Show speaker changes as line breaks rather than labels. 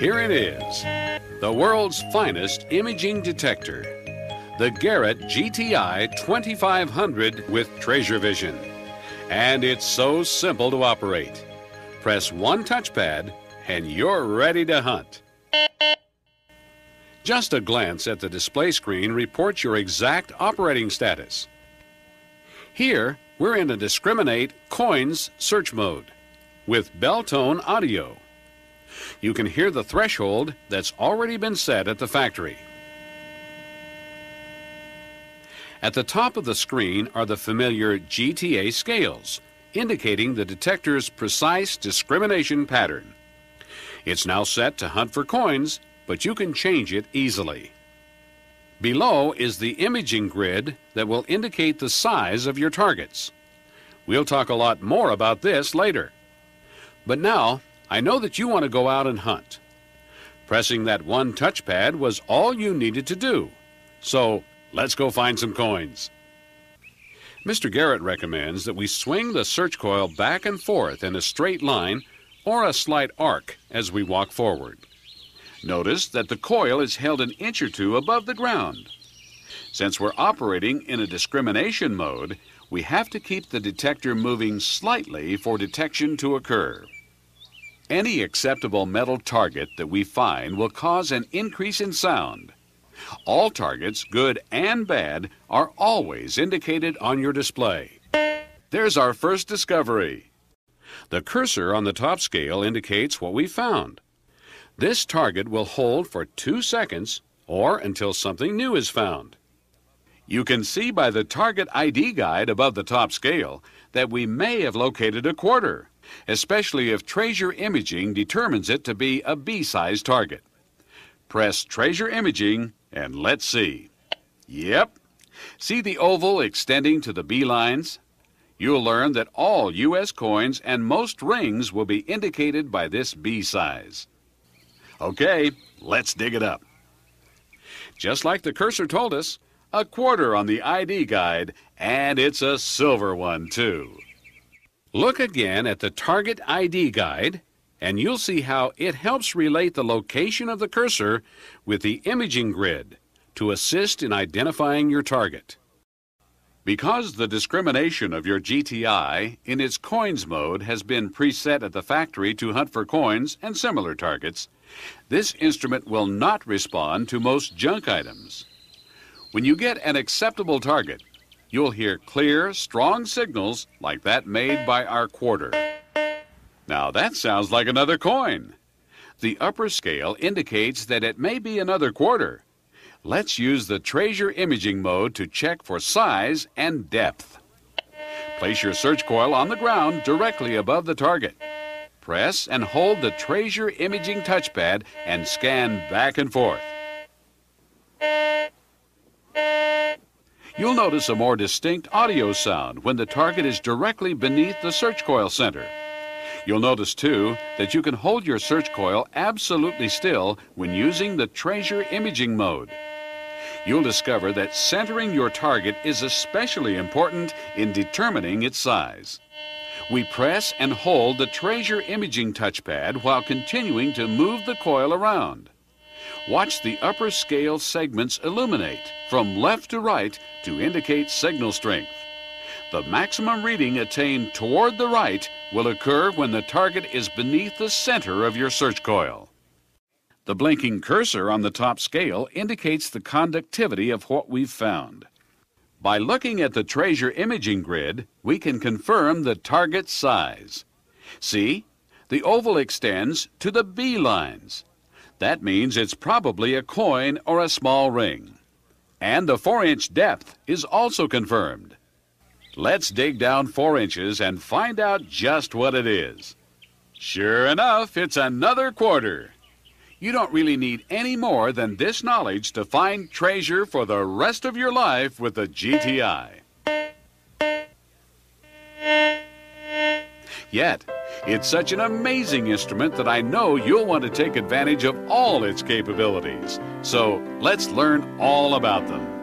Here it is, the world's finest imaging detector, the Garrett GTI 2500 with Treasure Vision. And it's so simple to operate. Press one touchpad and you're ready to hunt. Just a glance at the display screen reports your exact operating status. Here, we're in a Discriminate coins search mode with bell tone audio. You can hear the threshold that's already been set at the factory. At the top of the screen are the familiar GTA scales, indicating the detector's precise discrimination pattern. It's now set to hunt for coins, but you can change it easily. Below is the imaging grid that will indicate the size of your targets. We'll talk a lot more about this later. But now, I know that you want to go out and hunt. Pressing that one touchpad was all you needed to do. So, let's go find some coins. Mr. Garrett recommends that we swing the search coil back and forth in a straight line or a slight arc as we walk forward. Notice that the coil is held an inch or two above the ground. Since we're operating in a discrimination mode, we have to keep the detector moving slightly for detection to occur. Any acceptable metal target that we find will cause an increase in sound. All targets, good and bad, are always indicated on your display. There's our first discovery. The cursor on the top scale indicates what we found. This target will hold for 2 seconds or until something new is found. You can see by the target ID guide above the top scale that we may have located a quarter, especially if Treasure Imaging determines it to be a B-size target. Press Treasure Imaging and let's see. Yep. See the oval extending to the B lines? You'll learn that all U.S. coins and most rings will be indicated by this B size. Okay, let's dig it up. Just like the cursor told us, a quarter on the ID guide, and it's a silver one too. Look again at the target ID guide, and you'll see how it helps relate the location of the cursor with the imaging grid to assist in identifying your target. Because the discrimination of your GTI in its coins mode has been preset at the factory to hunt for coins and similar targets, this instrument will not respond to most junk items. When you get an acceptable target, you'll hear clear, strong signals like that made by our quarter. Now that sounds like another coin. The upper scale indicates that it may be another quarter. Let's use the Treasure Imaging mode to check for size and depth. Place your search coil on the ground directly above the target. Press and hold the Treasure Imaging touchpad and scan back and forth. You'll notice a more distinct audio sound when the target is directly beneath the search coil center. You'll notice, too, that you can hold your search coil absolutely still when using the Treasure Imaging mode. You'll discover that centering your target is especially important in determining its size. We press and hold the Treasure Imaging touchpad while continuing to move the coil around. Watch the upper scale segments illuminate from left to right to indicate signal strength. The maximum reading attained toward the right will occur when the target is beneath the center of your search coil. The blinking cursor on the top scale indicates the conductivity of what we've found. By looking at the Treasure Imaging grid, we can confirm the target size. See, the oval extends to the B lines. That means it's probably a coin or a small ring. And the 4-inch depth is also confirmed. Let's dig down 4 inches and find out just what it is. Sure enough, it's another quarter. You don't really need any more than this knowledge to find treasure for the rest of your life with the GTI. Yet, it's such an amazing instrument that I know you'll want to take advantage of all its capabilities. So let's learn all about them.